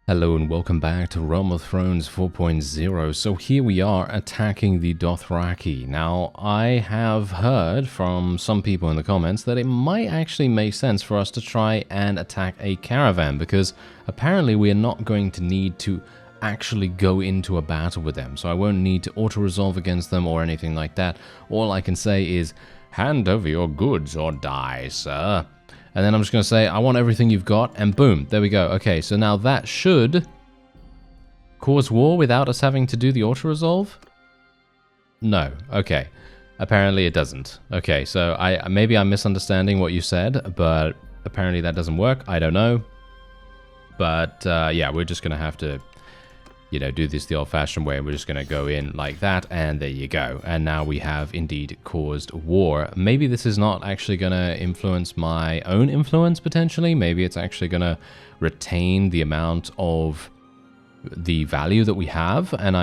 Hello and welcome back to Realm of Thrones 4.0. So here we are attacking the Dothraki. Now, I have heard from some people in the comments that it might actually make sense for us to try and attack a caravan, because apparently we are not going to need to actually go into a battle with them. So I won't need to auto-resolve against them or anything like that. All I can say is, hand over your goods or die, sir. And then I'm just going to say, I want everything you've got, and boom, there we go. Okay, so now that should cause war without us having to do the auto-resolve? No, okay. Apparently it doesn't. Okay, so maybe I'm misunderstanding what you said, but apparently that doesn't work. I don't know. But yeah, we're just going to have to, you know, do this the old-fashioned way. We're just going to go in like that, and there you go. And now we have indeed caused war. Maybe this is not actually going to influence my own influence, potentially. Maybe it's actually going to retain the amount of the value that we have, and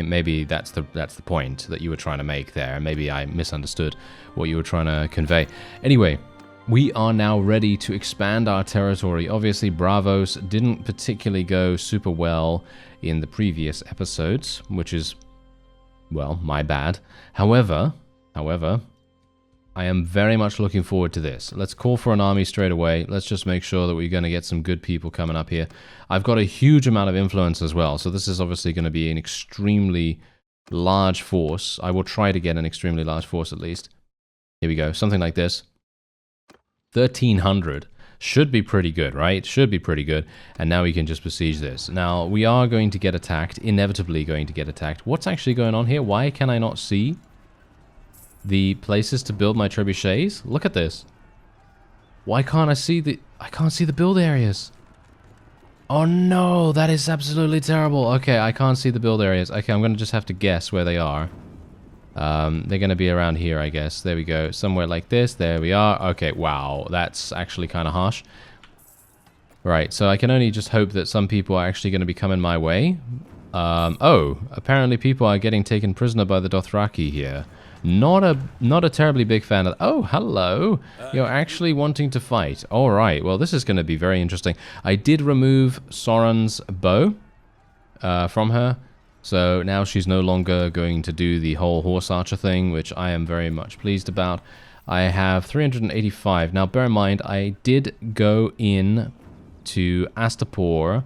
maybe that's the point that you were trying to make there. Maybe I misunderstood what you were trying to convey. Anyway, we are now ready to expand our territory. Obviously, Bravos didn't particularly go super well in the previous episodes, which is, well, my bad. However, I am very much looking forward to this. Let's call for an army straight away. Let's just make sure that we're going to get some good people coming up here. I've got a huge amount of influence as well, so this is obviously going to be an extremely large force. I will try to get an extremely large force at least. Here we go, something like this. 1,300. Should be pretty good, right? Should be pretty good. And now we can just besiege this. Now, we are going to get attacked, inevitably going to get attacked. What's actually going on here? Why can I not see the places to build my trebuchets? Look at this. Why can't I see the... I can't see the build areas. Oh no, that is absolutely terrible. Okay, I can't see the build areas. Okay, I'm going to just have to guess where they are. They're going to be around here, I guess. There we go. Somewhere like this. There we are. Okay, wow. That's actually kind of harsh. Right, so I can only just hope that some people are actually going to be coming my way. Oh, apparently people are getting taken prisoner by the Dothraki here. Not a terribly big fan of... Oh, hello. You're actually wanting to fight. All right, well, this is going to be very interesting. I did remove Soren's bow from her. So now she's no longer going to do the whole horse archer thing, which I am very much pleased about. I have 385. Now, bear in mind, I did go in to Astapor,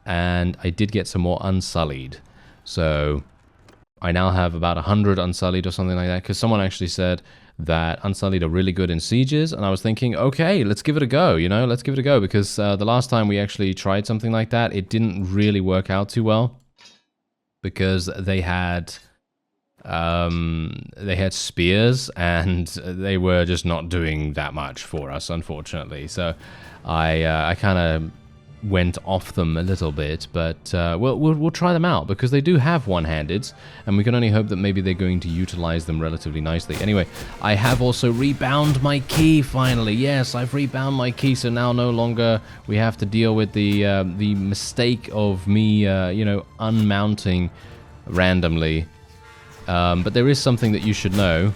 and I did get some more Unsullied. So I now have about 100 Unsullied or something like that, because someone actually said that Unsullied are really good in sieges, and I was thinking, okay, let's give it a go, you know, let's give it a go, because the last time we actually tried something like that, it didn't really work out too well. Because they had spears, and they were just not doing that much for us, unfortunately. So I kind of went off them a little bit, but we'll try them out, because they do have one-handeds, and we can only hope that maybe they're going to utilize them relatively nicely. Anyway, I have also rebound my key finally. Yes, I've rebound my key, so now no longer we have to deal with the mistake of me, you know, unmounting randomly. But there is something that you should know,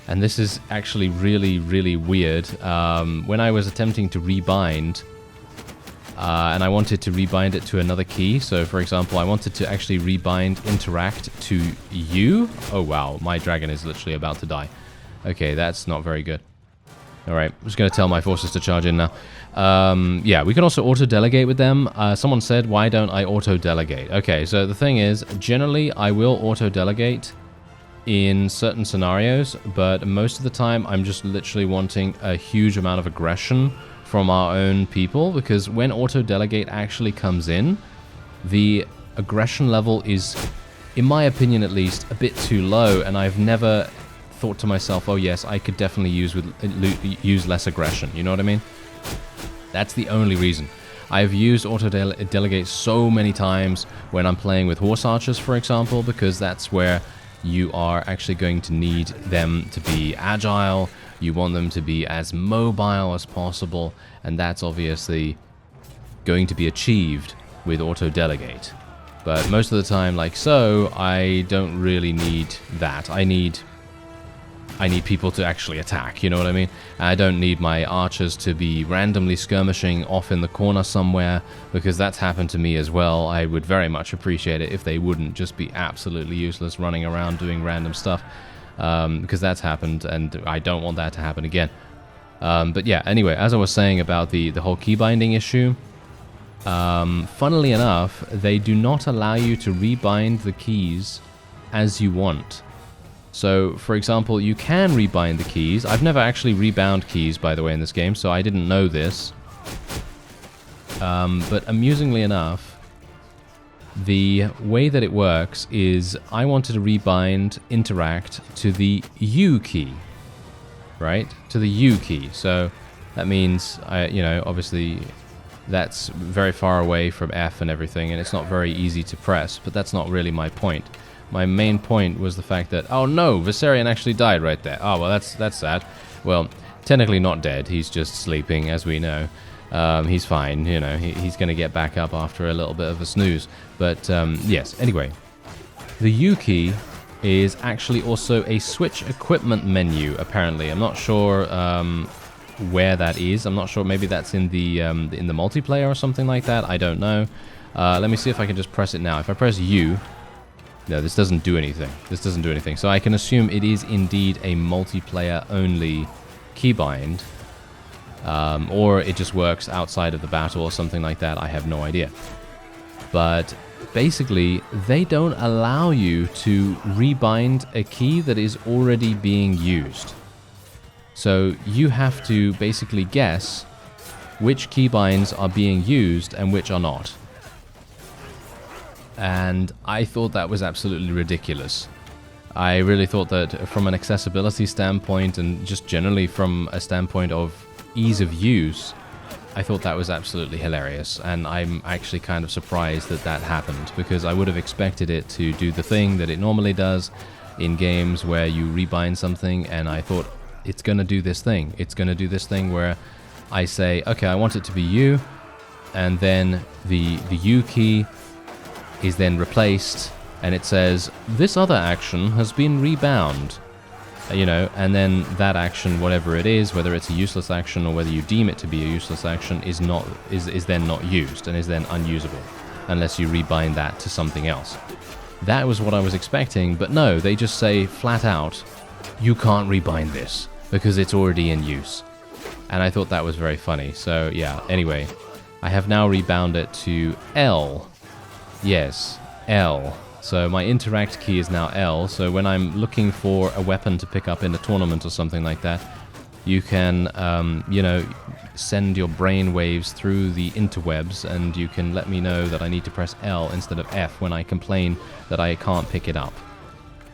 and this is actually really, really weird. When I was attempting to rebind, and I wanted to rebind it to another key. So, for example, I wanted to actually rebind interact to you. Oh, wow. My dragon is literally about to die. Okay, that's not very good. All right, I'm just going to tell my forces to charge in now. Yeah, we can also auto-delegate with them. Someone said, why don't I auto-delegate? Okay, so the thing is, generally, I will auto-delegate in certain scenarios, but most of the time, I'm just literally wanting a huge amount of aggression from our own people, because when auto-delegate actually comes in, the aggression level is, in my opinion at least, a bit too low, and I've never thought to myself, oh yes, I could definitely use less aggression, you know what I mean? That's the only reason. I've used auto-delegate so many times when I'm playing with horse archers, for example, because that's where you are actually going to need them to be agile. You want them to be as mobile as possible, and that's obviously going to be achieved with auto-delegate. But most of the time, like so, I don't really need that. I need I need people to actually attack, you know what I mean? I don't need my archers to be randomly skirmishing off in the corner somewhere, because that's happened to me as well. I would very much appreciate it if they wouldn't just be absolutely useless running around doing random stuff, because that's happened, and I don't want that to happen again. But yeah, anyway, as I was saying about the whole key binding issue, funnily enough, they do not allow you to rebind the keys as you want. So, for example, you can rebind the keys. I've never actually rebound keys, by the way, in this game, so I didn't know this. But amusingly enough, the way that it works is I wanted to rebind interact to the U key, right? To the U key. So that means, obviously that's very far away from F and everything, and it's not very easy to press, but that's not really my point. My main point was the fact that, oh no, Viserion actually died right there. Oh, well, that's sad. Well, technically not dead. He's just sleeping, as we know. He's fine, he's going to get back up after a little bit of a snooze. But, yes, anyway. The U key is actually also a switch equipment menu, apparently. I'm not sure where that is. I'm not sure. Maybe that's in the multiplayer or something like that. I don't know. Let me see if I can just press it now. If I press U... No, this doesn't do anything. This doesn't do anything. So I can assume it is indeed a multiplayer-only keybind. Or it just works outside of the battle or something like that. I have no idea. But basically, they don't allow you to rebind a key that is already being used. So you have to basically guess which keybinds are being used and which are not. And I thought that was absolutely ridiculous. I really thought that from an accessibility standpoint and just generally from a standpoint of ease of use, I thought that was absolutely hilarious. And I'm actually kind of surprised that that happened, because I would have expected it to do the thing that it normally does in games where you rebind something, and I thought it's going to do this thing. It's going to do this thing where I say, okay, I want it to be U, and then the U key is then replaced, and it says, this other action has been rebound. And then that action, whatever it is, whether it's a useless action or whether you deem it to be a useless action, is then not used and is then unusable, unless you rebind that to something else. That was what I was expecting, but no, they just say flat out, you can't rebind this, because it's already in use. And I thought that was very funny. So yeah, anyway, I have now rebound it to L. Yes, L. So my interact key is now L, so when I'm looking for a weapon to pick up in a tournament or something like that, you can, send your brain waves through the interwebs, and you can let me know that I need to press L instead of F when I complain that I can't pick it up.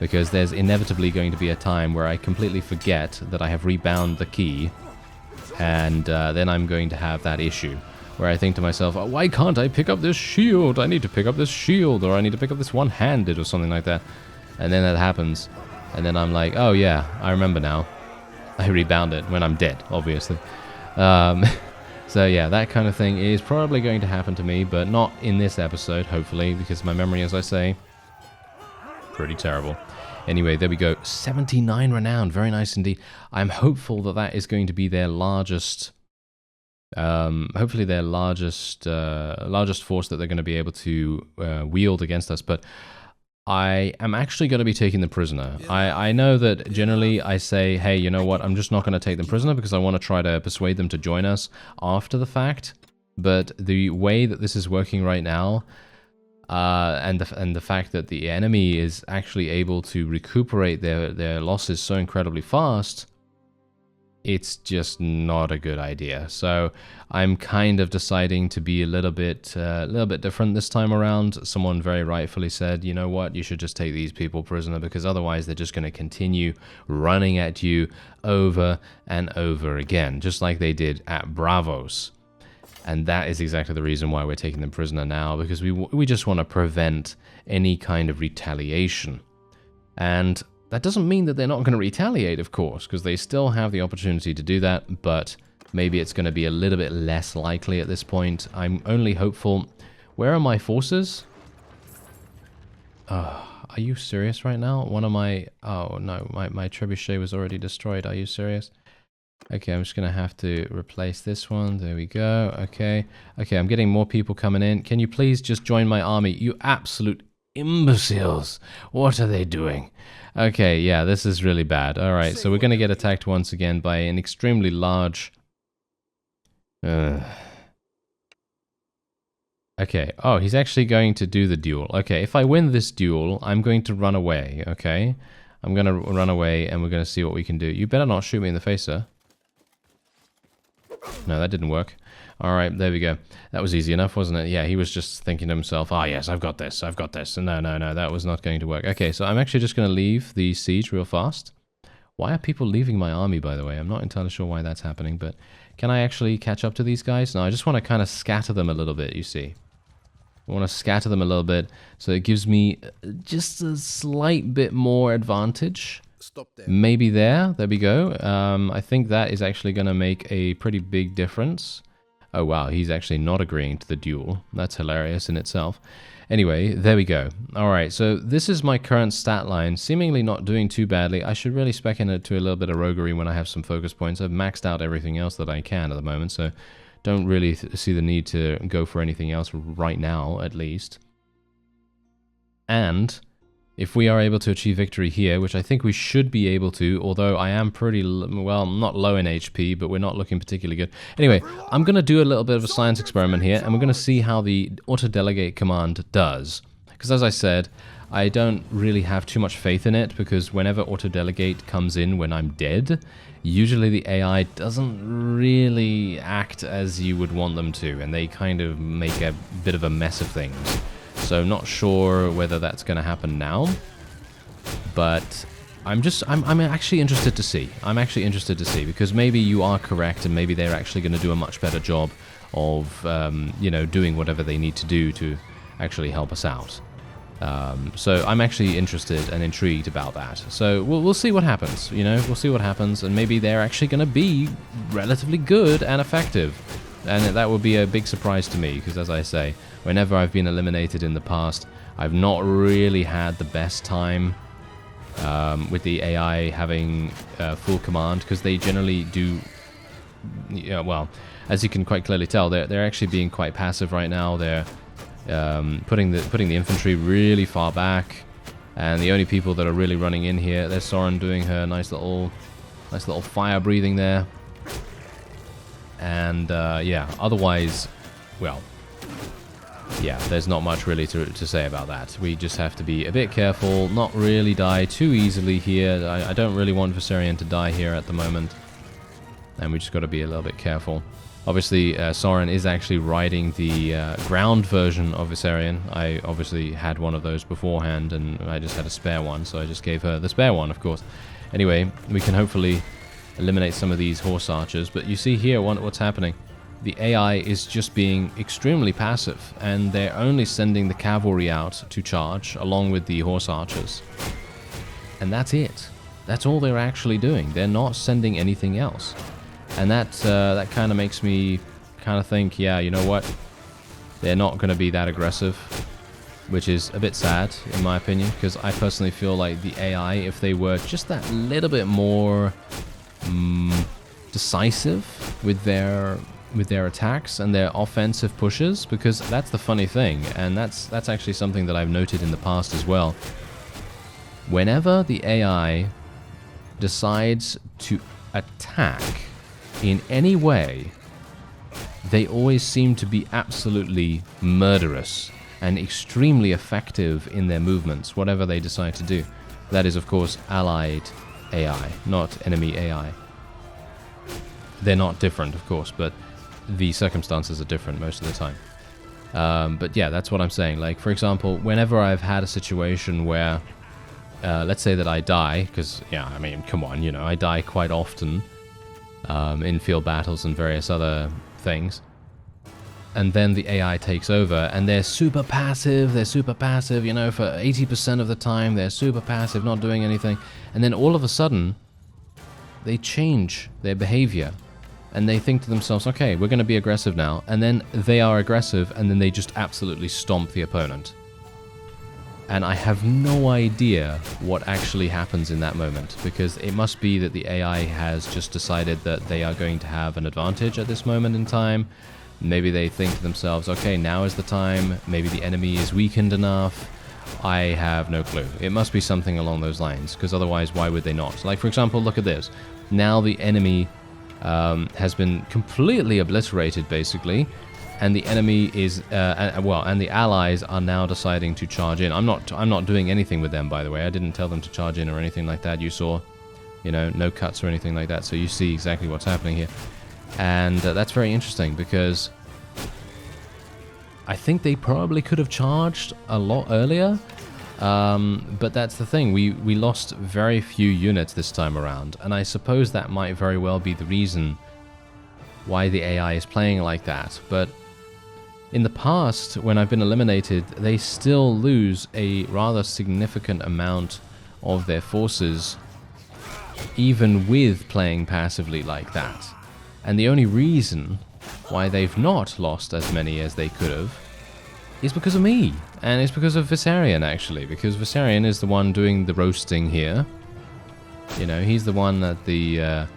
Because there's inevitably going to be a time where I completely forget that I have rebound the key, and then I'm going to have that issue. Where I think to myself, oh, why can't I pick up this shield? I need to pick up this shield, or I need to pick up this one-handed or something like that. And then that happens. And then I'm like, oh yeah, I remember now. I rebound it when I'm dead, obviously. So yeah, that kind of thing is probably going to happen to me, but not in this episode, hopefully, because my memory, as I say, pretty terrible. Anyway, there we go. 79 renown. Very nice indeed. I'm hopeful that that is going to be their largest... hopefully their largest force that they're going to be able to wield against us, but I am actually going to be taking them prisoner. I know that generally I say, hey, you know what, I'm just not going to take them prisoner because I want to try to persuade them to join us after the fact, but the way that this is working right now, and the fact that the enemy is actually able to recuperate their losses so incredibly fast, it's just not a good idea. So I'm kind of deciding to be a little bit different this time around. Someone very rightfully said, you know what, you should just take these people prisoner, because otherwise they're just going to continue running at you over and over again, just like they did at Bravos. And that is exactly the reason why we're taking them prisoner now, because we just want to prevent any kind of retaliation. And that doesn't mean that they're not going to retaliate, of course, because they still have the opportunity to do that, but maybe it's going to be a little bit less likely at this point. I'm only hopeful. Where are my forces? I Are you serious right now? One of my... Oh, no. My trebuchet was already destroyed. Are you serious? Okay, I'm just going to have to replace this one. There we go. Okay. Okay, I'm getting more people coming in. Can you please just join my army? You absolute imbeciles. What are they doing? Okay, yeah, this is really bad. All right, so we're going to get attacked once again by an extremely large... Okay, oh, he's actually going to do the duel. Okay, if I win this duel, I'm going to run away, okay? I'm going to run away and we're going to see what we can do. You better not shoot me in the face, sir. No, that didn't work. Alright, there we go. That was easy enough, wasn't it? Yeah, he was just thinking to himself, ah, yes, I've got this, I've got this. And no, that was not going to work. Okay, so I'm actually just going to leave the siege real fast. Why are people leaving my army, by the way? I'm not entirely sure why that's happening, but can I actually catch up to these guys? No, I just want to kind of scatter them a little bit, you see. I want to scatter them a little bit, so it gives me just a slight bit more advantage. Stop there. Maybe there we go. I think that is actually going to make a pretty big difference. Oh wow, he's actually not agreeing to the duel. That's hilarious in itself. Anyway, there we go. Alright, so this is my current stat line, seemingly not doing too badly. I should really spec into a little bit of roguery when I have some focus points. I've maxed out everything else that I can at the moment, so don't really see the need to go for anything else right now, at least. And if we are able to achieve victory here, which I think we should be able to, although I am pretty, well, not low in HP, but we're not looking particularly good. Anyway, I'm going to do a little bit of a science experiment here, and we're going to see how the auto-delegate command does. Because as I said, I don't really have too much faith in it, because whenever auto-delegate comes in when I'm dead, usually the AI doesn't really act as you would want them to, and they kind of make a bit of a mess of things. So not sure whether that's going to happen now, but I'm actually interested to see. I'm actually interested to see, because maybe you are correct, and maybe they're actually going to do a much better job of, you know, doing whatever they need to do to actually help us out. So I'm actually interested and intrigued about that. So we'll see what happens, you know, we'll see what happens, and maybe they're actually going to be relatively good and effective. And that would be a big surprise to me, because as I say, whenever I've been eliminated in the past, I've not really had the best time with the AI having full command, because they generally do, yeah, well, as you can quite clearly tell, they're actually being quite passive right now. They're putting the infantry really far back, and the only people that are really running in here, there's Soren doing her nice little fire breathing there. And yeah, otherwise, well, yeah, there's not much really to say about that. We just have to be a bit careful, not really die too easily here. I don't really want Viserion to die here at the moment, and we just got to be a little bit careful. Obviously, Soren is actually riding the ground version of Viserion. I obviously had one of those beforehand, and I just had a spare one, so I just gave her the spare one, of course. Anyway, we can hopefully eliminate some of these horse archers, but you see here what's happening. The AI is just being extremely passive, and they're only sending the cavalry out to charge along with the horse archers. And that's it. That's all they're actually doing. They're not sending anything else. And that kind of makes me kind of think, yeah, you know what? They're not going to be that aggressive, which is a bit sad, in my opinion, because I personally feel like the AI, if they were just that little bit more decisive with their attacks and their offensive pushes, because that's the funny thing, and that's actually something that I've noted in the past as well. Whenever the AI decides to attack in any way, they always seem to be absolutely murderous and extremely effective in their movements, whatever they decide to do. That is, of course, allied AI, not enemy AI. They're not different, of course, but the circumstances are different most of the time. But yeah, that's what I'm saying. Like, for example, whenever I've had a situation where, let's say that I die, because, yeah, I mean, come on, you know, I die quite often in field battles and various other things. And then the AI takes over, and they're super passive, you know, for 80% of the time, they're super passive, not doing anything. And then all of a sudden, they change their behavior. And they think to themselves, okay, we're going to be aggressive now. And then they are aggressive, and then they just absolutely stomp the opponent. And I have no idea what actually happens in that moment, because it must be that the AI has just decided that they are going to have an advantage at this moment in time. Maybe they think to themselves, okay, now is the time. Maybe the enemy is weakened enough. I have no clue. It must be something along those lines, because otherwise, why would they not? Like, for example, look at this. Now the enemy has been completely obliterated, basically. And the enemy is, and the allies are now deciding to charge in. I'm not doing anything with them, by the way. I didn't tell them to charge in or anything like that. You saw, you know, no cuts or anything like that. So you see exactly what's happening here. And that's very interesting, because I think they probably could have charged a lot earlier. But that's the thing. We lost very few units this time around. And I suppose that might very well be the reason why the AI is playing like that. But in the past, when I've been eliminated, they still lose a rather significant amount of their forces, even with playing passively like that. And the only reason why they've not lost as many as they could have is because of me. And it's because of Viserion, actually. Because Viserion is the one doing the roasting here. You know, he's the one at the,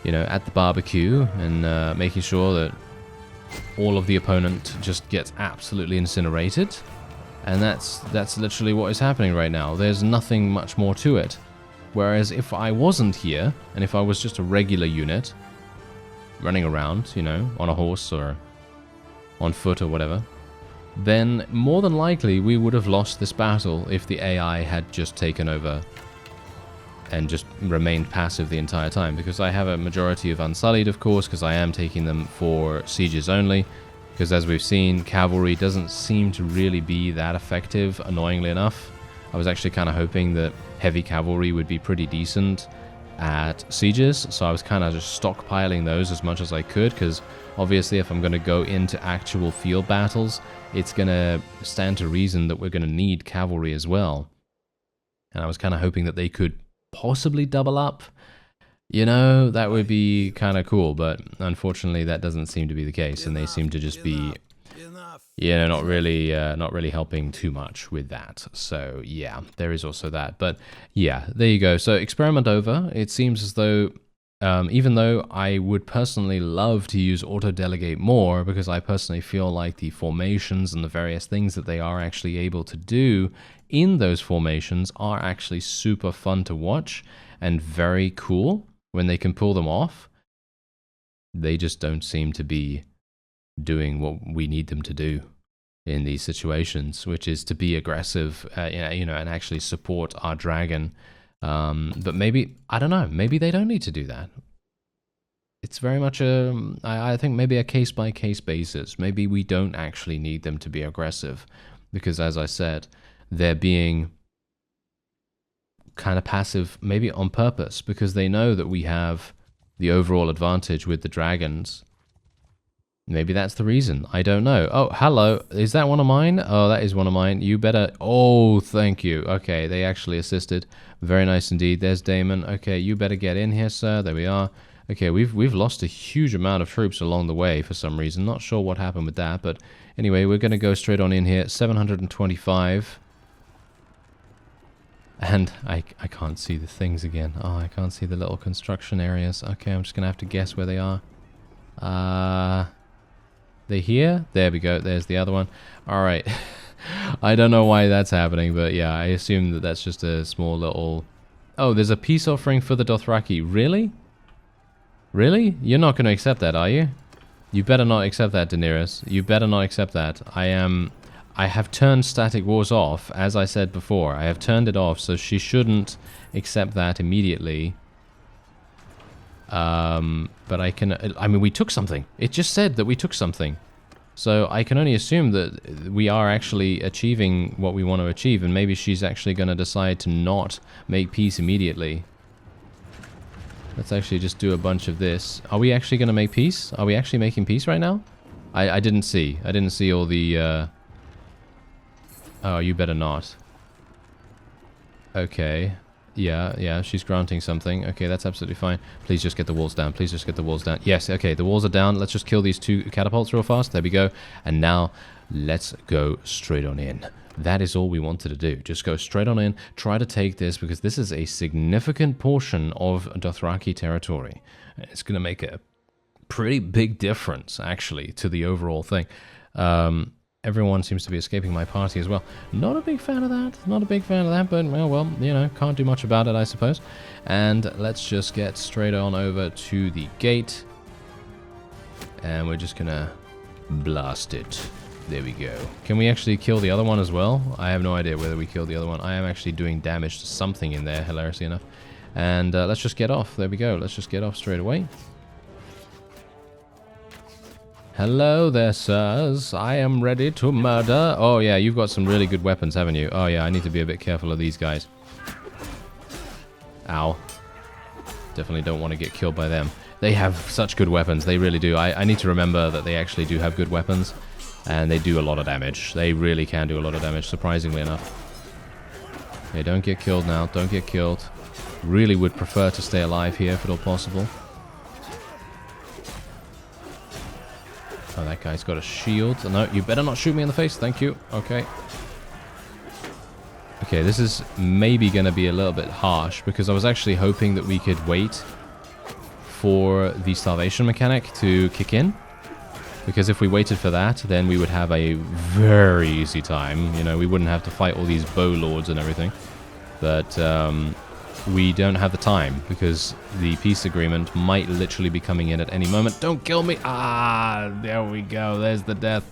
you know, at the barbecue and making sure that all of the opponent just gets absolutely incinerated. And that's literally what is happening right now. There's nothing much more to it. Whereas if I wasn't here, and if I was just a regular unit running around, you know, on a horse or on foot or whatever, then more than likely we would have lost this battle if the AI had just taken over and just remained passive the entire time, because I have a majority of Unsullied, of course, because I am taking them for sieges only, because as we've seen, cavalry doesn't seem to really be that effective, annoyingly enough. I was actually kind of hoping that heavy cavalry would be pretty decent at sieges, so I was kind of just stockpiling those as much as I could, because obviously if I'm going to go into actual field battles, it's going to stand to reason that we're going to need cavalry as well. And I was kind of hoping that they could possibly double up. You know, that would be kind of cool, but unfortunately that doesn't seem to be the case, and they seem to just be, you know, not really helping too much with that. So yeah, there is also that. But yeah, there you go. So experiment over. It seems as though, even though I would personally love to use auto-delegate more, because I personally feel like the formations and the various things that they are actually able to do in those formations are actually super fun to watch and very cool when they can pull them off. They just don't seem to be doing what we need them to do in these situations, which is to be aggressive, you know, and actually support our dragon. But maybe, I don't know, maybe they don't need to do that. It's very much I think maybe a case-by-case basis. Maybe we don't actually need them to be aggressive, because as I said, they're being kind of passive, maybe on purpose, because they know that we have the overall advantage with the dragons. Maybe that's the reason. I don't know. Oh, hello. Is that one of mine? Oh, that is one of mine. You better... Oh, thank you. Okay, they actually assisted. Very nice indeed. There's Damon. Okay, you better get in here, sir. There we are. Okay, we've lost a huge amount of troops along the way for some reason. Not sure what happened with that, but anyway, we're going to go straight on in here. 725. And I can't see the things again. Oh, I can't see the little construction areas. Okay, I'm just going to have to guess where they are. They here? There we go. There's the other one. All right. I don't know why that's happening, but yeah, I assume that that's just a small little... Oh, there's a peace offering for the Dothraki. Really? Really? You're not going to accept that, are you? You better not accept that, Daenerys. You better not accept that. I have turned Static Wars off, as I said before. I have turned it off, so she shouldn't accept that immediately. But I mean, we took something. It just said that we took something. So I can only assume that we are actually achieving what we want to achieve, and maybe she's actually going to decide to not make peace immediately. Let's actually just do a bunch of this. Are we actually going to make peace? Are we actually making peace right now? I didn't see. I didn't see all the... Oh, you better not. Okay. Yeah, she's granting something. Okay, that's absolutely fine. Please just get the walls down. Please just get the walls down. Yes, okay, the walls are down. Let's just kill these two catapults real fast. There we go. And now, let's go straight on in. that is all we wanted to do. Just go straight on in, try to take this, because this is a significant portion of Dothraki territory. It's going to make a pretty big difference, actually, to the overall thing. Everyone seems to be escaping my party as well. Not a big fan of that. Not a big fan of that, but, well, you know, can't do much about it, I suppose. And let's just get straight on over to the gate. And we're just going to blast it. There we go. Can we actually kill the other one as well? I have no idea whether we killed the other one. I am actually doing damage to something in there, hilariously enough. And let's just get off. There we go. Let's just get off straight away. Hello there, sirs. I am ready to murder. Oh, yeah, you've got some really good weapons, haven't you? Oh, yeah, I need to be a bit careful of these guys. Ow. Definitely don't want to get killed by them. They have such good weapons. They really do. I need to remember that they actually do have good weapons. And they do a lot of damage. They really can do a lot of damage, surprisingly enough. Okay, don't get killed now. Don't get killed. Really would prefer to stay alive here if at all possible. Oh, that guy's got a shield. No, you better not shoot me in the face. Thank you. Okay. Okay, this is maybe going to be a little bit harsh, because I was actually hoping that we could wait for the starvation mechanic to kick in. Because if we waited for that, then we would have a very easy time. You know, we wouldn't have to fight all these bow lords and everything. But we don't have the time, because the peace agreement might literally be coming in at any moment. Don't kill me! Ah, there we go. There's the death.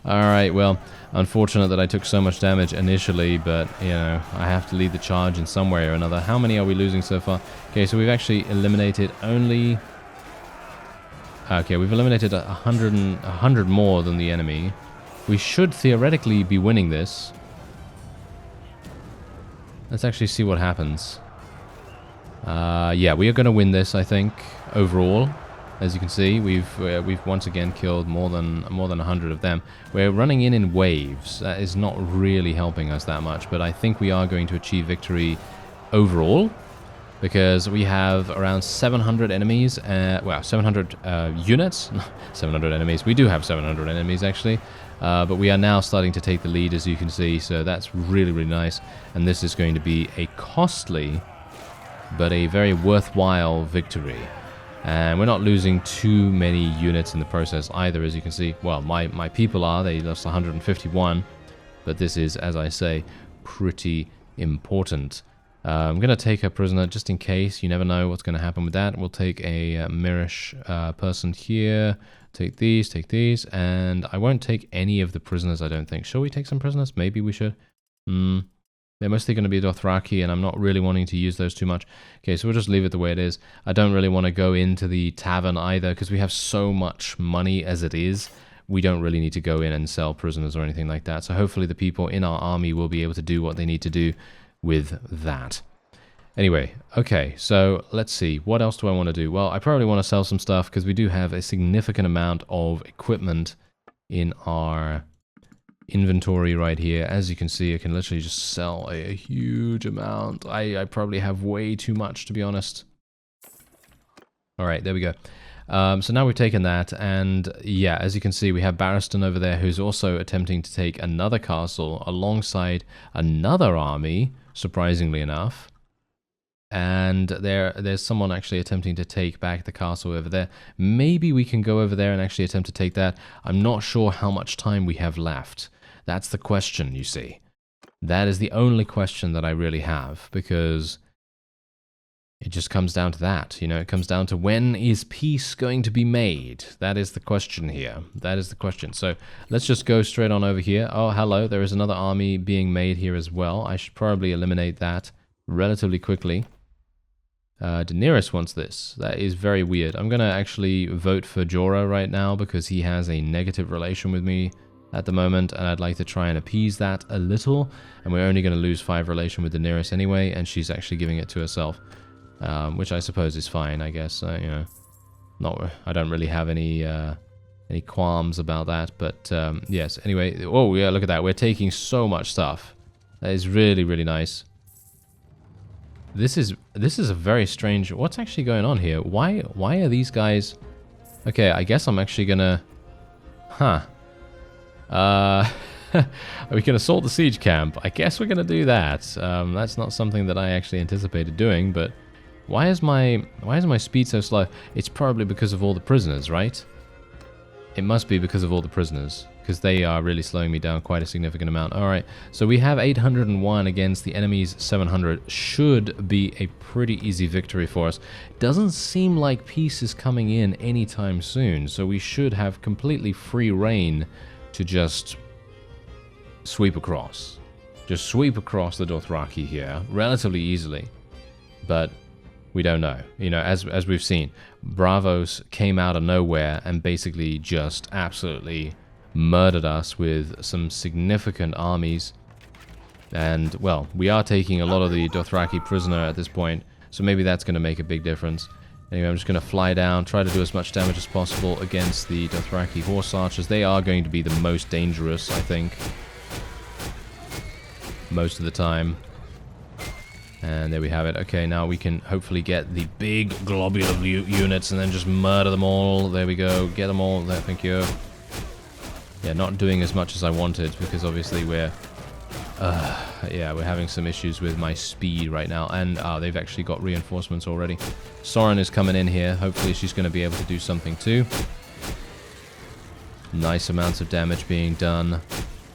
Alright, well, unfortunate that I took so much damage initially, but, you know, I have to lead the charge in some way or another. How many are we losing so far? Okay, so we've actually eliminated only... Okay, we've eliminated 100 more than the enemy. We should theoretically be winning this. Let's actually see what happens. Yeah, we are going to win this, I think, overall. As you can see, we've once again killed more than 100 of them. We're running in waves. That is not really helping us that much, but I think we are going to achieve victory overall, because we have around 700 enemies, well, 700 units, 700 enemies. We do have 700 enemies, actually, but we are now starting to take the lead, as you can see, so that's really, really nice, and this is going to be a costly, but a very worthwhile victory. And we're not losing too many units in the process either, as you can see. Well, my people are. They lost 151, but this is, as I say, pretty important. I'm going to take a prisoner just in case. You never know what's going to happen with that. We'll take a Mirish person here. Take these, and I won't take any of the prisoners, I don't think. Shall we take some prisoners? Maybe we should. They're mostly going to be Dothraki, and I'm not really wanting to use those too much. Okay, so we'll just leave it the way it is. I don't really want to go into the tavern either, because we have so much money as it is. We don't really need to go in and sell prisoners or anything like that. So hopefully the people in our army will be able to do what they need to do with that. Anyway, okay, so let's see. What else do I want to do? Well, I probably want to sell some stuff, because we do have a significant amount of equipment in our inventory right here. As you can see, I can literally just sell a huge amount. I probably have way too much, to be honest. Alright, there we go. So now we've taken that, and yeah, as you can see, we have Barristan over there, who's also attempting to take another castle alongside another army, surprisingly enough. And there's someone actually attempting to take back the castle over there. Maybe we can go over there and actually attempt to take that. I'm not sure how much time we have left. That's the question, you see. That is the only question that I really have, because it just comes down to that. You know, it comes down to, when is peace going to be made? That is the question here. That is the question. So let's just go straight on over here. Oh, hello. There is another army being made here as well. I should probably eliminate that relatively quickly. Daenerys wants this. That is very weird. I'm going to actually vote for Jorah right now, because he has a negative relation with me at the moment, and I'd like to try and appease that a little. And we're only going to lose 5 relation with Daenerys anyway, and she's actually giving it to herself, which I suppose is fine, I guess. You know, I don't really have any qualms about that, but yes. Anyway, oh yeah, look at that. We're taking so much stuff. That is really, really nice. This is a very strange... What's actually going on here? Why are these guys... Okay, I guess I'm actually gonna... Huh. We can assault the siege camp. I guess we're going to do that. That's not something that I actually anticipated doing, but why is my speed so slow? It's probably because of all the prisoners, right? It must be because of all the prisoners, because they are really slowing me down quite a significant amount. Alright, so we have 801 against the enemy's 700. Should be a pretty easy victory for us. Doesn't seem like peace is coming in anytime soon, so we should have completely free reign to just sweep across. Just sweep across the Dothraki here relatively easily. But we don't know. You know, as we've seen, Bravos came out of nowhere and basically just absolutely murdered us with some significant armies. And, well, we are taking a lot of the Dothraki prisoner at this point, so maybe that's going to make a big difference. Anyway, I'm just going to fly down, try to do as much damage as possible against the Dothraki horse archers. They are going to be the most dangerous, I think, most of the time. And there we have it. Okay, now we can hopefully get the big globular units and then just murder them all. There we go. Get them all there. Thank you. Yeah, not doing as much as I wanted because obviously we're having some issues with my speed right now. And they've actually got reinforcements already. Soren is coming in here. Hopefully she's going to be able to do something too. Nice amounts of damage being done.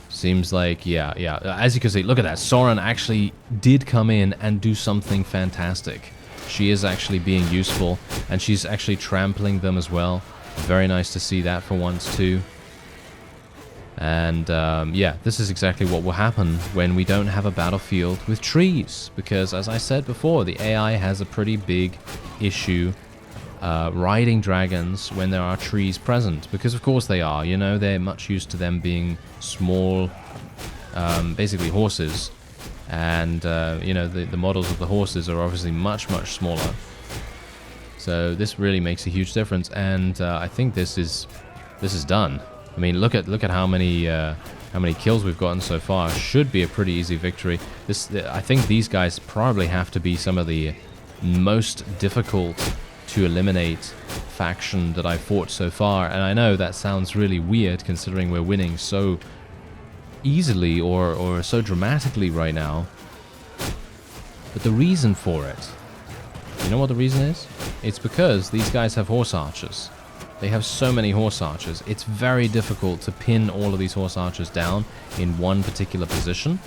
Seems like, yeah. As you can see, look at that. Soren actually did come in and do something fantastic. She is actually being useful, and she's actually trampling them as well. Very nice to see that for once, too. And, yeah, this is exactly what will happen when we don't have a battlefield with trees. Because, as I said before, the AI has a pretty big issue riding dragons when there are trees present, because of course they are, you know, they're much used to them being small, basically horses, and you know, the models of the horses are obviously much smaller, so this really makes a huge difference. And I think this is done. I mean, look at how many kills we've gotten so far. Should be a pretty easy victory. I think these guys probably have to be some of the most difficult to eliminate faction that I've fought so far, and I know that sounds really weird considering we're winning so easily or so dramatically right now, but the reason for it, you know what the reason is? It's because these guys have horse archers. They have so many horse archers. It's very difficult to pin all of these horse archers down in one particular position,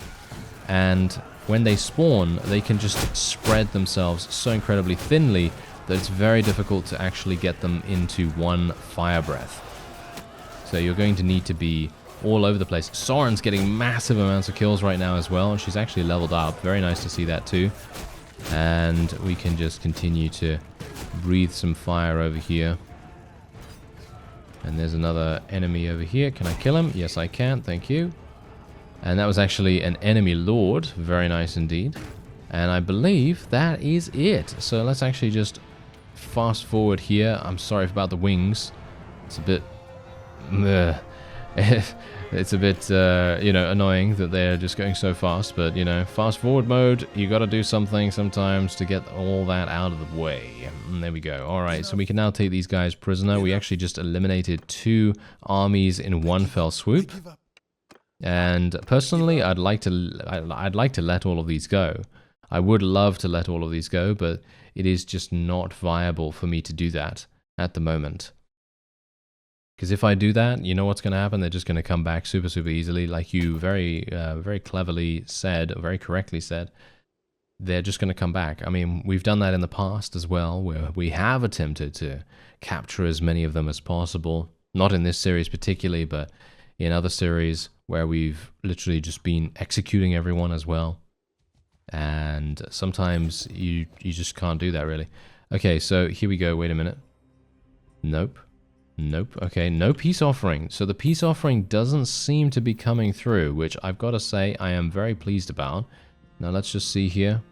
and when they spawn, they can just spread themselves so incredibly thinly that it's very difficult to actually get them into one fire breath. So you're going to need to be all over the place. Soren's getting massive amounts of kills right now as well, and she's actually leveled up. Very nice to see that too. And we can just continue to breathe some fire over here. And there's another enemy over here. Can I kill him? Yes, I can. Thank you. And that was actually an enemy lord. Very nice indeed. And I believe that is it. So let's actually just fast forward here. I'm sorry about the wings. It's a bit... it's a bit, you know, annoying that they're just going so fast. But, you know, fast forward mode, you got to do something sometimes to get all that out of the way. And there we go. Alright, so we can now take these guys prisoner. We actually just eliminated 2 armies in one fell swoop. And personally, I'd like to let all of these go. I would love to let all of these go, but it is just not viable for me to do that at the moment. Because if I do that, you know what's going to happen? They're just going to come back super easily, like you very cleverly said, or very correctly said. They're just going to come back. I mean, we've done that in the past as well, where we have attempted to capture as many of them as possible. Not in this series particularly, but in other series where we've literally just been executing everyone as well. And sometimes you just can't do that, really. Okay, so here we go. Wait a minute. Nope. Okay, no peace offering. So the peace offering doesn't seem to be coming through, which I've got to say I am very pleased about. Now let's just see here.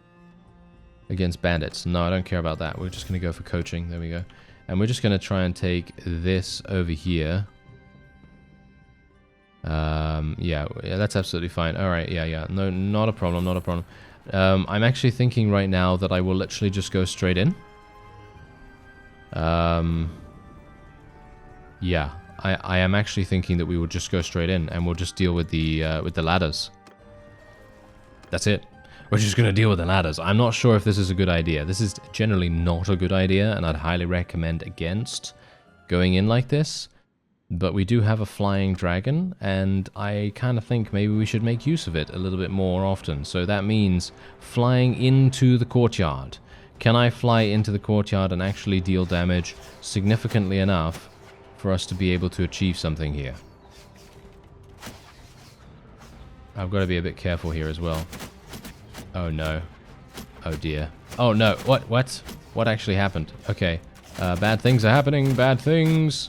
Against bandits. No, I don't care about that. We're just going to go for coaching. There we go. And we're just going to try and take this over here. Yeah, that's absolutely fine. Alright, yeah. No, not a problem. I'm actually thinking right now that I will literally just go straight in. Yeah, I am actually thinking that we will just go straight in and we'll just deal with the ladders. That's it. We're just going to deal with the ladders. I'm not sure if this is a good idea. This is generally not a good idea, and I'd highly recommend against going in like this. But we do have a flying dragon, and I kind of think maybe we should make use of it a little bit more often. So that means flying into the courtyard. Can I fly into the courtyard and actually deal damage significantly enough for us to be able to achieve something here? I've got to be a bit careful here as well. Oh no. Oh dear. Oh no. What actually happened? Okay. Bad things are happening. Bad things.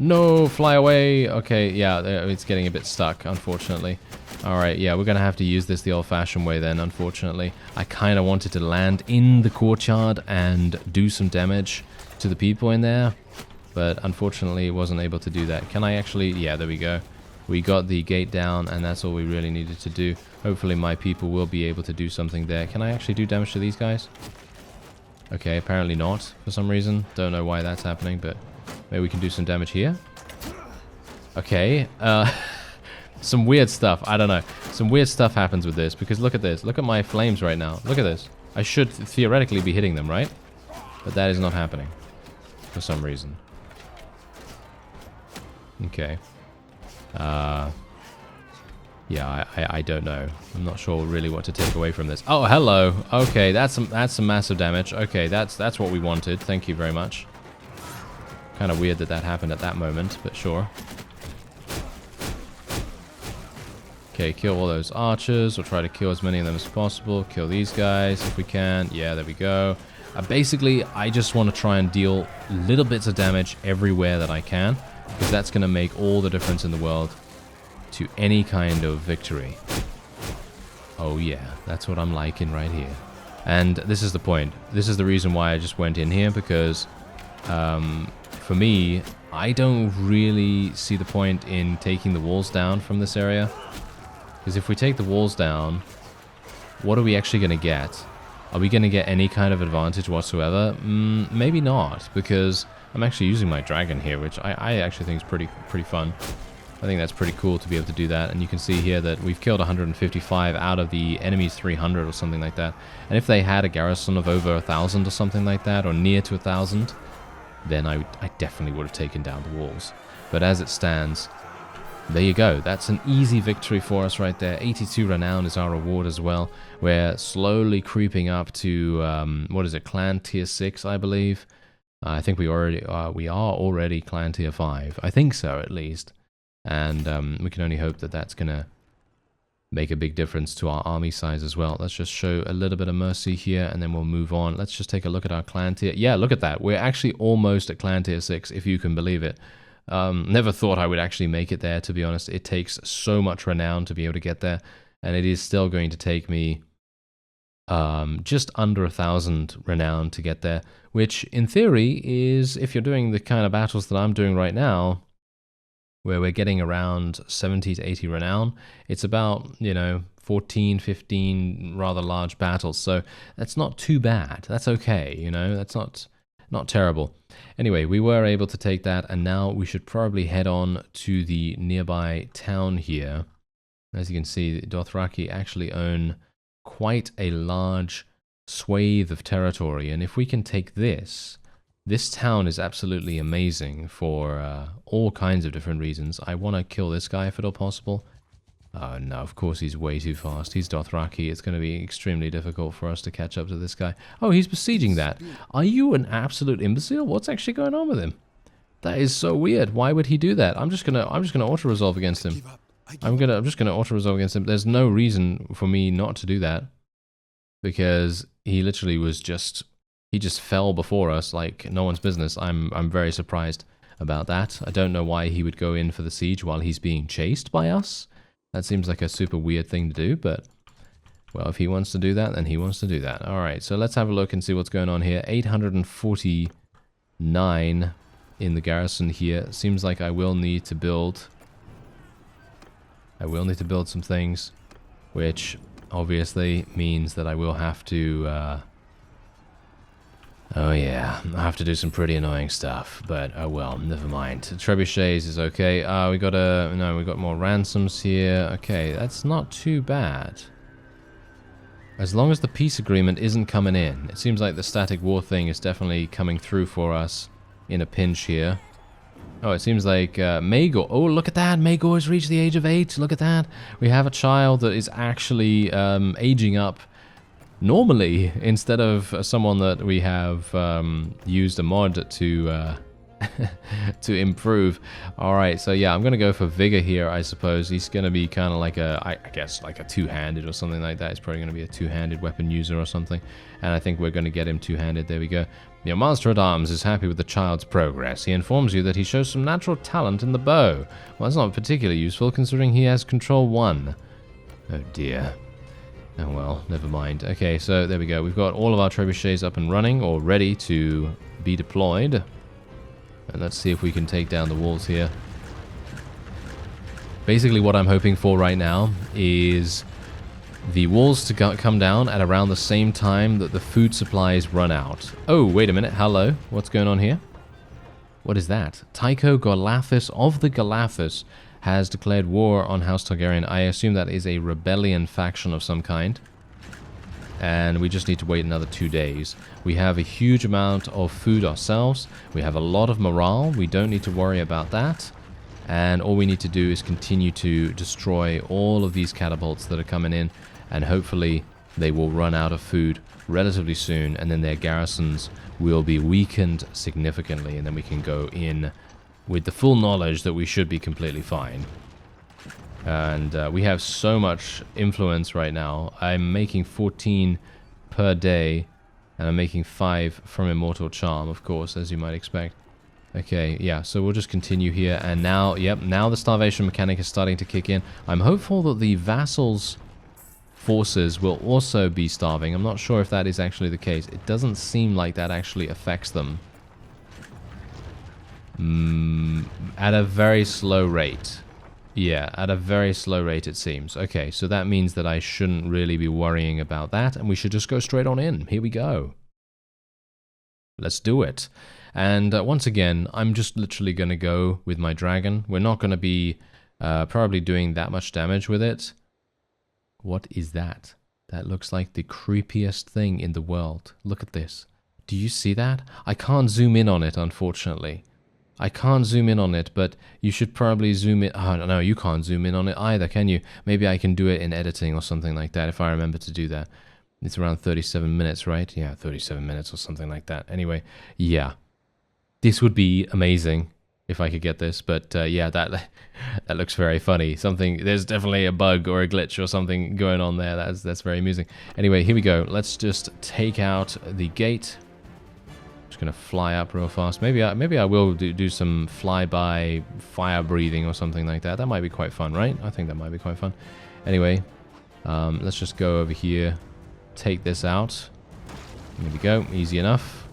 No, fly away. Okay, yeah, it's getting a bit stuck, unfortunately. Alright, yeah, we're going to have to use this the old-fashioned way then, unfortunately. I kind of wanted to land in the courtyard and do some damage to the people in there, but unfortunately wasn't able to do that. Can I actually... Yeah, there we go. We got the gate down, and that's all we really needed to do. Hopefully my people will be able to do something there. Can I actually do damage to these guys? Okay, apparently not, for some reason. Don't know why that's happening, but... Maybe we can do some damage here. Okay. Some weird stuff. I don't know. Some weird stuff happens with this. Because look at this. Look at my flames right now. Look at this. I should theoretically be hitting them, right? But that is not happening. For some reason. Okay. Yeah, I don't know. I'm not sure really what to take away from this. Oh, hello. Okay, that's some massive damage. Okay, that's what we wanted. Thank you very much. Kind of weird that that happened at that moment, but sure. Okay, kill all those archers. We'll try to kill as many of them as possible. Kill these guys if we can. Yeah, there we go. Basically, I just want to try and deal little bits of damage everywhere that I can, because that's going to make all the difference in the world to any kind of victory. Oh yeah, that's what I'm liking right here. And this is the point. This is the reason why I just went in here, because... for me, I don't really see the point in taking the walls down from this area. Because if we take the walls down, what are we actually going to get? Are we going to get any kind of advantage whatsoever? Maybe not, because I'm actually using my dragon here, which I actually think is pretty fun. I think that's pretty cool to be able to do that. And you can see here that we've killed 155 out of the enemy's 300 or something like that. And if they had a garrison of over 1,000 or something like that, or near to 1,000... then I definitely would have taken down the walls. But as it stands, there you go. That's an easy victory for us right there. 82 renown is our reward as well. We're slowly creeping up to, what is it, clan tier 6, I believe. I think we are already clan tier 5. I think so, at least. And we can only hope that that's going to make a big difference to our army size as well. Let's just show a little bit of mercy here, and then we'll move on. Let's just take a look at our clan tier. Yeah, look at that. We're actually almost at clan tier 6, if you can believe it. Never thought I would actually make it there, to be honest. It takes so much renown to be able to get there, and it is still going to take me just under 1,000 renown to get there, which in theory is, if you're doing the kind of battles that I'm doing right now, where we're getting around 70 to 80 renown, it's about, 14, 15 rather large battles. So that's not too bad. That's okay, that's not terrible. Anyway, we were able to take that, and now we should probably head on to the nearby town here. As you can see, the Dothraki actually own quite a large swathe of territory, and if we can take this town is absolutely amazing for all kinds of different reasons. I want to kill this guy if at all possible. No, of course he's way too fast. He's Dothraki. It's going to be extremely difficult for us to catch up to this guy. Oh, he's besieging that. Are you an absolute imbecile? What's actually going on with him? That is so weird. Why would he do that? I'm just gonna auto resolve against him. I'm just gonna auto resolve against him. There's no reason for me not to do that, because he literally was just. He just fell before us like no one's business. I'm very surprised about that. I don't know why he would go in for the siege while he's being chased by us. That seems like a super weird thing to do, but... well, if he wants to do that, then he wants to do that. Alright, so let's have a look and see what's going on here. 849 in the garrison here. Seems like I will need to build... some things, which obviously means that I will have to... Oh yeah, I have to do some pretty annoying stuff, but oh well, never mind. Trebuchets is okay. We got more ransoms here. Okay, that's not too bad. As long as the peace agreement isn't coming in. It seems like the static war thing is definitely coming through for us in a pinch here. Oh, it seems like Maegor. Oh, look at that. Maegor has reached the age of 8. Look at that. We have a child that is actually aging up normally, instead of someone that we have used a mod to to improve. Alright, so yeah, I'm going to go for Vigor here, I suppose. He's going to be kind of like a, I guess, like a two-handed or something like that. He's probably going to be a two-handed weapon user or something. And I think we're going to get him two-handed. There we go. Your Master at Arms is happy with the child's progress. He informs you that he shows some natural talent in the bow. Well, that's not particularly useful, considering he has Control 1. Oh dear. Oh well, never mind. Okay, so there we go. We've got all of our trebuchets up and running, or ready to be deployed. And let's see if we can take down the walls here. Basically what I'm hoping for right now is the walls to come down at around the same time that the food supplies run out. Oh, wait a minute. Hello. What's going on here? What is that? Tycho Golathus of the Golathus has declared war on House Targaryen. I assume that is a rebellion faction of some kind. And we just need to wait another 2 days. We have a huge amount of food ourselves. We have a lot of morale. We don't need to worry about that. And all we need to do is continue to destroy all of these catapults that are coming in. And hopefully they will run out of food relatively soon. And then their garrisons will be weakened significantly. And then we can go in with the full knowledge that we should be completely fine. And we have so much influence right now. I'm making 14 per day, and I'm making 5 from Immortal Charm, of course, as you might expect. Okay, yeah, so we'll just continue here, and now, yep, now the starvation mechanic is starting to kick in. I'm hopeful that the vassals' forces will also be starving. I'm not sure if that is actually the case. It doesn't seem like that actually affects them. At a very slow rate. Yeah, at a very slow rate it seems. Okay, so that means that I shouldn't really be worrying about that, and we should just go straight on in. Here we go. Let's do it. And once again, I'm just literally going to go with my dragon. We're not going to be probably doing that much damage with it. What is that? That looks like the creepiest thing in the world. Look at this. Do you see that? I can't zoom in on it, unfortunately. I can't zoom in on it, but you should probably zoom in. Oh, no, you can't zoom in on it either, can you? Maybe I can do it in editing or something like that, if I remember to do that. It's around 37 minutes, right? Yeah, 37 minutes or something like that. Anyway, yeah. This would be amazing if I could get this, but yeah, that looks very funny. There's definitely a bug or a glitch or something going on there. That's very amusing. Anyway, here we go. Let's just take out the gate. Gonna fly up real fast. Maybe I will do some flyby fire breathing or something like that. That might be quite fun, right? I think that might be quite fun. Anyway, let's just go over here, take this out. There we go, easy enough.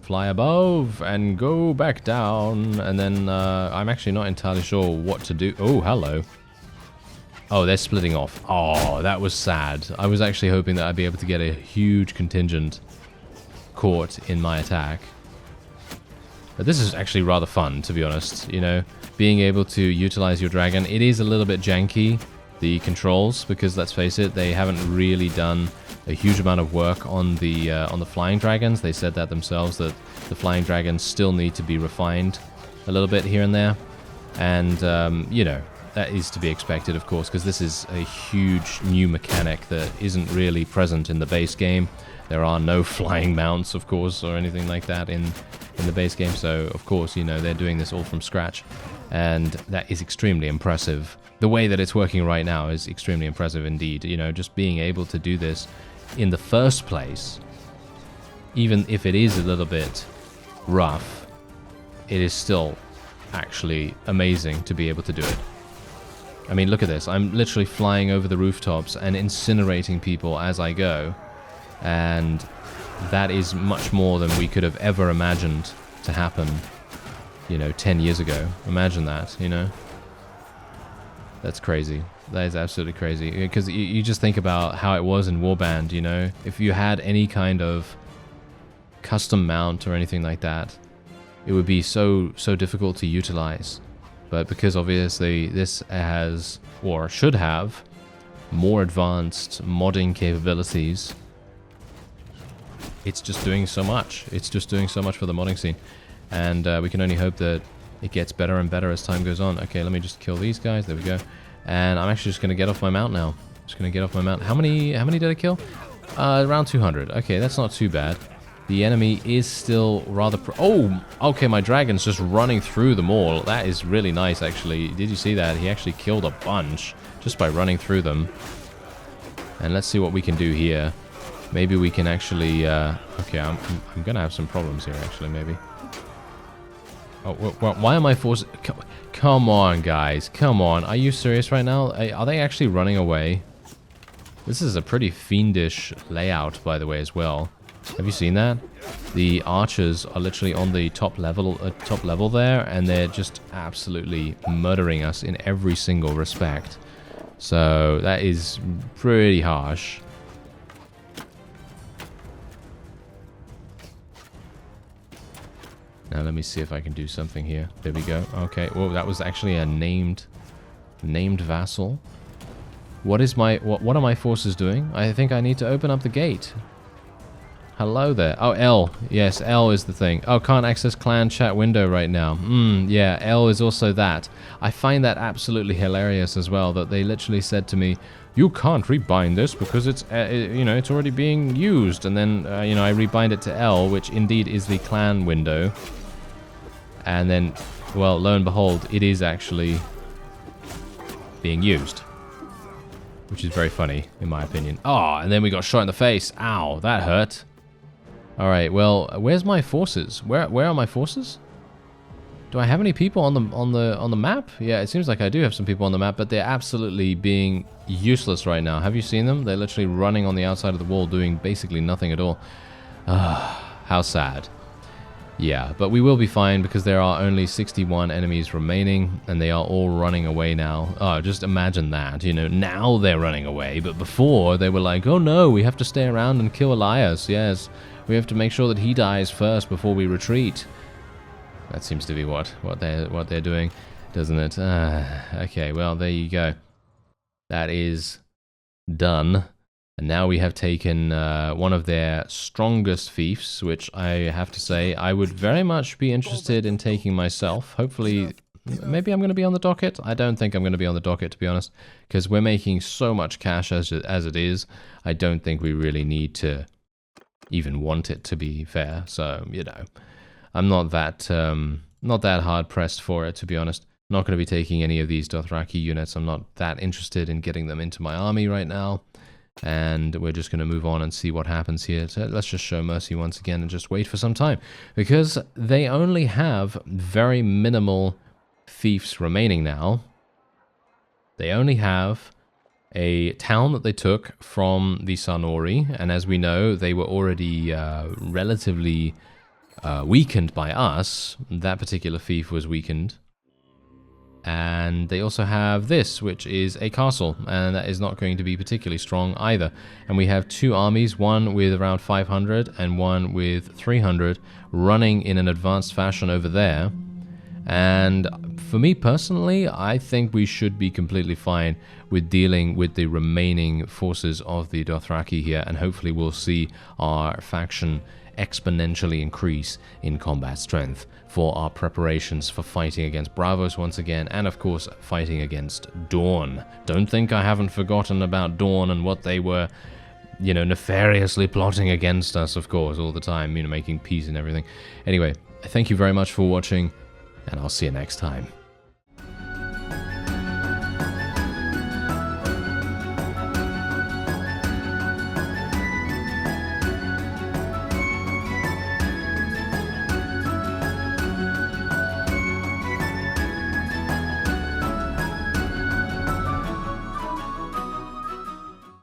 Fly above and go back down, and then I'm actually not entirely sure what to do. Oh, hello. Oh, they're splitting off. Oh, that was sad. I was actually hoping that I'd be able to get a huge contingent caught in my attack. But this is actually rather fun, to be honest. You know, being able to utilize your dragon. It is a little bit janky, the controls, because let's face it, they haven't really done a huge amount of work on the flying dragons. They said that themselves, that the flying dragons still need to be refined a little bit here and there. And you know, that is to be expected, of course, because this is a huge new mechanic that isn't really present in the base game. There are no flying mounts, of course, or anything like that in the base game. So, of course, you know, they're doing this all from scratch. And that is extremely impressive. The way that it's working right now is extremely impressive indeed. You know, just being able to do this in the first place, even if it is a little bit rough, it is still actually amazing to be able to do it. I mean, look at this. I'm literally flying over the rooftops and incinerating people as I go. And that is much more than we could have ever imagined to happen, you know, 10 years ago. Imagine that, you know. That's crazy. That is absolutely crazy. Because you just think about how it was in Warband, you know. If you had any kind of custom mount or anything like that, it would be so difficult to utilize. But because obviously this has, or should have, more advanced modding capabilities, it's just doing so much. It's just doing so much for the modding scene. And we can only hope that it gets better and better as time goes on. Okay, let me just kill these guys. There we go. And I'm actually just going to get off my mount now. Just going to get off my mount. How many did I kill? Around 200. Okay, that's not too bad. The enemy is still rather... oh, okay, my dragon's just running through them all. That is really nice, actually. Did you see that? He actually killed a bunch just by running through them. And let's see what we can do here. Maybe we can actually... okay, I'm going to have some problems here, actually, maybe. Oh, why am I forced... Come on, guys. Come on. Are you serious right now? Are they actually running away? This is a pretty fiendish layout, by the way, as well. Have you seen that? The archers are literally on the top level there, and they're just absolutely murdering us in every single respect. So that is pretty harsh. Now let me see if I can do something here. There we go. Okay. Well, that was actually a named vassal. What are my forces doing? I think I need to open up the gate. Hello there. Oh, L. Yes, L is the thing. Oh, can't access clan chat window right now. Yeah, L is also that. I find that absolutely hilarious as well, that they literally said to me, you can't rebind this because it's, it's already being used. And then, I rebind it to L, which indeed is the clan window. And then, well, lo and behold, it is actually being used. Which is very funny, in my opinion. Oh, and then we got shot in the face. Ow, that hurt. Alright, well, where's my forces? Where are my forces? Do I have any people on the map? Yeah, it seems like I do have some people on the map, but they're absolutely being useless right now. Have you seen them? They're literally running on the outside of the wall, doing basically nothing at all. How sad. Yeah, but we will be fine because there are only 61 enemies remaining, and they are all running away now. Oh, just imagine that, now they're running away, but before they were like, oh no, we have to stay around and kill Elias, yes. We have to make sure that he dies first before we retreat. That seems to be what they're doing, doesn't it? Okay, well, there you go. That is done. And now we have taken one of their strongest fiefs, which I have to say I would very much be interested in taking myself. Hopefully, maybe I'm going to be on the docket. I don't think I'm going to be on the docket, to be honest, because we're making so much cash as it is. I don't think we really need to even want it, to be fair. So, I'm not that hard pressed for it, to be honest. I'm not going to be taking any of these Dothraki units. I'm not that interested in getting them into my army right now. And we're just going to move on and see what happens here. So let's just show mercy once again and just wait for some time. Because they only have very minimal fiefs remaining now. They only have a town that they took from the Sarnori. And as we know, they were already relatively weakened by us. That particular fief was weakened. And they also have this, which is a castle, and that is not going to be particularly strong either. And we have two armies, one with around 500 and one with 300, running in an advanced fashion over there. And for me personally, I think we should be completely fine with dealing with the remaining forces of the Dothraki here, and hopefully we'll see our faction exponentially increase in combat strength for our preparations for fighting against Bravos once again, and of course fighting against Dawn. Don't think I haven't forgotten about Dawn and what they were, nefariously plotting against us, of course, all the time, making peace and everything. Anyway, thank you very much for watching, and I'll see you next time.